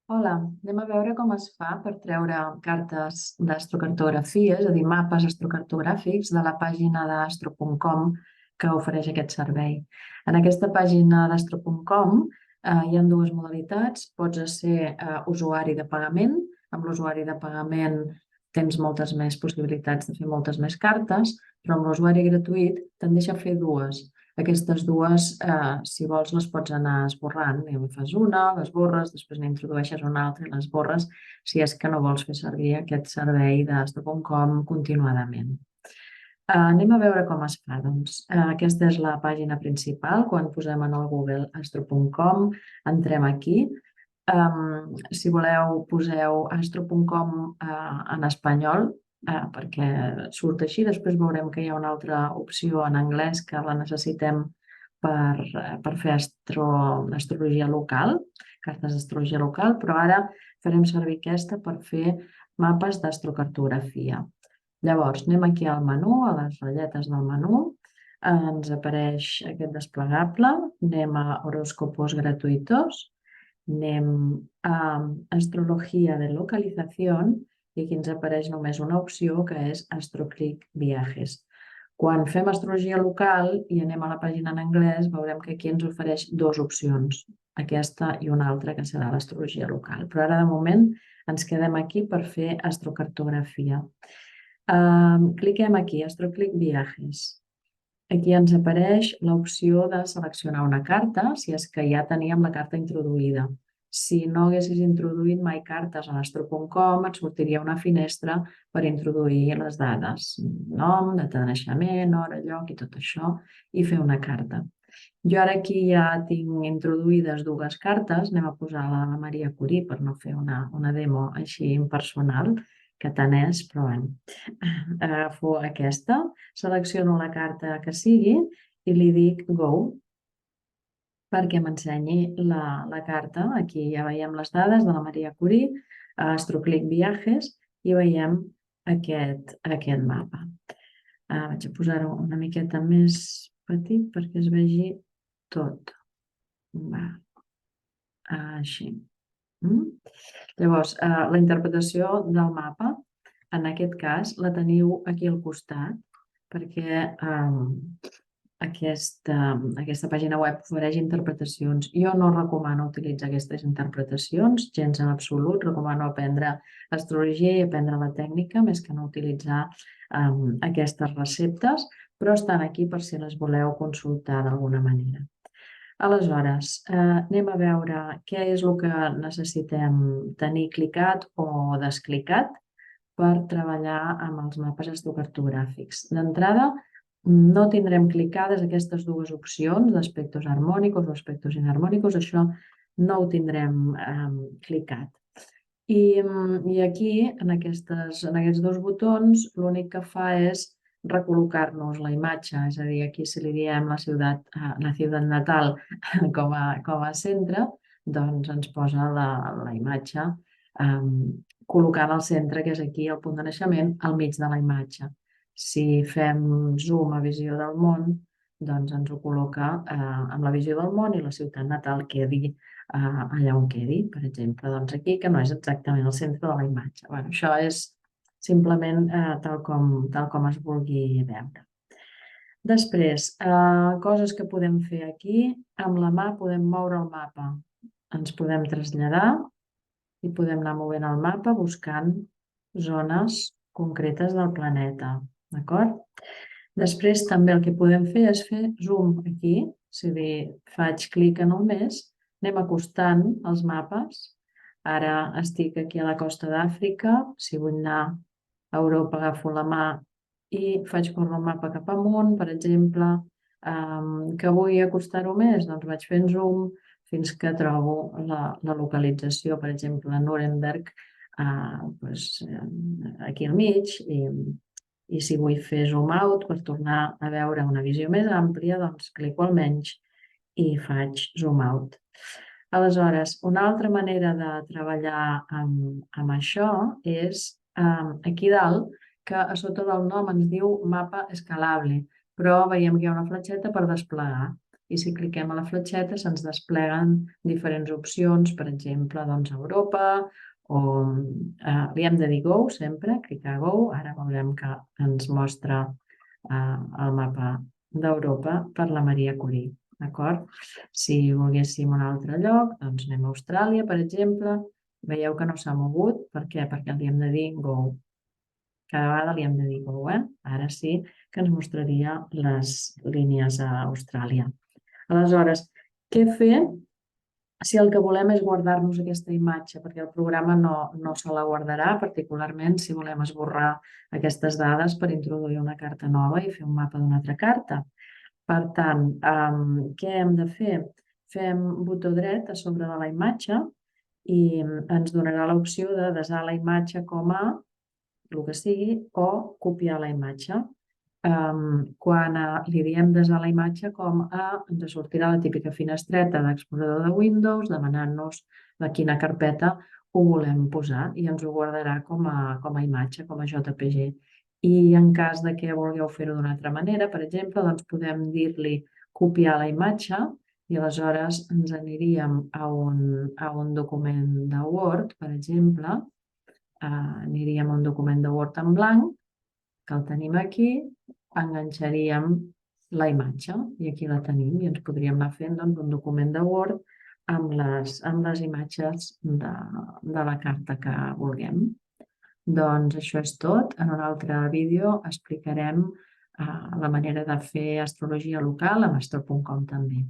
Hola, anem a veure com es fa per treure cartes d'astrocartografia, és a dir, mapes astrocartogràfics de la pàgina d'astro.com que ofereix aquest servei. En aquesta pàgina d'astro.com hi ha dues modalitats. Pots ser usuari de pagament. Amb l'usuari de pagament tens moltes més possibilitats de fer moltes més cartes, però amb l'usuari gratuït te'n deixa fer dues. Aquestes dues, si vols, les pots anar esborrant. En fas una, l'esborres, després n'introdueixes una altra i l'esborres, si és que no vols fer servir aquest servei d'astro.com continuadament. Anem a veure com es fa. Doncs, aquesta és la pàgina principal. Quan posem en el Google astro.com, entrem aquí. Si voleu, poseu astro.com en espanyol, perquè surt així. Després veurem que hi ha una altra opció en anglès que la necessitem per fer astrologia local, cartes d'astrologia local, però ara farem servir aquesta per fer mapes d'astrocartografia. Llavors, anem aquí al menú, a les ratlletes del menú, ens apareix aquest desplegable, anem a horòscopos gratuïtos, anem a astrologia de localització i aquí ens apareix només una opció que és AstroClick Viajes. Quan fem astrologia local i anem a la pàgina en anglès, veurem que aquí ens ofereix dues opcions, aquesta i una altra que serà l'astrologia local. Però ara de moment ens quedem aquí per fer astrocartografia. Cliquem aquí, AstroClick Viajes. Aquí ens apareix l'opció de seleccionar una carta, si és que ja teníem la carta introduïda. Si no haguessis introduït mai cartes a astro.com, et sortiria una finestra per introduir les dades, nom, data de naixement, hora, lloc i tot això, i fer una carta. Jo ara aquí ja tinc introduïdes dues cartes, anem a posar la Maria Curie per no fer una demo així impersonal, que tant és, però bueno. Agafo aquesta, selecciono la carta que sigui i li dic Go perquè m'ensenyi la carta. Aquí ja veiem les dades de la Maria Curie, AstroClick Viajes i veiem aquest mapa. Vaig a posar-ho una miqueta més petit perquè es vegi tot. Va. Així. Llavors, la interpretació del mapa, en aquest cas, la teniu aquí al costat, perquè aquesta pàgina web ofereix interpretacions. Jo no recomano utilitzar aquestes interpretacions, gens en absolut. Recomano aprendre astrologia i aprendre la tècnica, més que no utilitzar aquestes receptes, però estan aquí per si les voleu consultar d'alguna manera. Aleshores, anem a veure què és el que necessitem tenir clicat o desclicat per treballar amb els mapes astrocartogràfics. D'entrada, no tindrem clicades aquestes dues opcions d'aspectos harmònicos o aspectos inharmònicos, això no ho tindrem clicat. I aquí, en aquests dos botons, l'únic que fa és recol·locar-nos la imatge, és a dir, aquí si li diem la ciutat natal com a centre, doncs ens posa la imatge col·locant al centre, que és aquí el punt de naixement, al mig de la imatge. Si fem zoom a visió del món, doncs ens ho col·loca amb la visió del món i la ciutat natal quedi allà on quedi, per exemple, doncs aquí, que no és exactament el centre de la imatge. Bueno, això és simplement tal com es vulgui veure. Després, coses que podem fer aquí. Amb la mà podem moure el mapa. Ens podem traslladar i podem anar movent el mapa buscant zones concretes del planeta. D'acord? Després també el que podem fer és fer zoom aquí. Si faig clic en el més, anem acostant els mapes. Ara estic aquí a la costa d'Àfrica. Si vull anar a Europa, agafo la mà i faig córrer el mapa cap amunt, per exemple. Que vull acostar-ho més? Doncs vaig fent zoom fins que trobo la localització, per exemple, a Nuremberg, aquí al mig, i si vull fer zoom out per tornar a veure una visió més àmplia, doncs clico al menys i faig zoom out. Aleshores, una altra manera de treballar amb això és aquí dalt, que a sota del nom ens diu mapa escalable, però veiem que hi ha una fletxeta per desplegar. i si cliquem a la fletxeta se'ns despleguen diferents opcions, per exemple, doncs Europa, o li hem de dir Go sempre, clicar Go, ara veurem que ens mostra el mapa d'Europa per la Maria Curie, d'acord? Si volguéssim un altre lloc, doncs anem a Austràlia, per exemple. Veieu que no s'ha mogut. Per què? Perquè li hem de dir Go. Cada vegada li hem de dir Go, Ara sí que ens mostraria les línies a Austràlia. Aleshores, què fer si el que volem és guardar-nos aquesta imatge? Perquè el programa no se la guardarà, particularment si volem esborrar aquestes dades per introduir una carta nova i fer un mapa d'una altra carta. Per tant, què hem de fer? Fem botó dret a sobre de la imatge i ens donarà l'opció de desar la imatge com a el que sigui o copiar la imatge. Quan li diem desar la imatge com a, ens sortirà la típica finestreta d'explorador de Windows demanant-nos de quina carpeta ho volem posar i ens ho guardarà com a imatge, com a JPG. I en cas de que vulgueu fer-ho d'una altra manera, per exemple, doncs podem dir-li copiar la imatge i aleshores ens aniríem a un document de Word, per exemple, aniríem a un document de Word en blanc, que el tenim aquí, enganxaríem la imatge i aquí la tenim i ens podríem anar fent doncs, un document de Word amb les imatges de la carta que vulguem. Doncs això és tot. En un altre vídeo explicarem la manera de fer astrologia local amb astro.com també.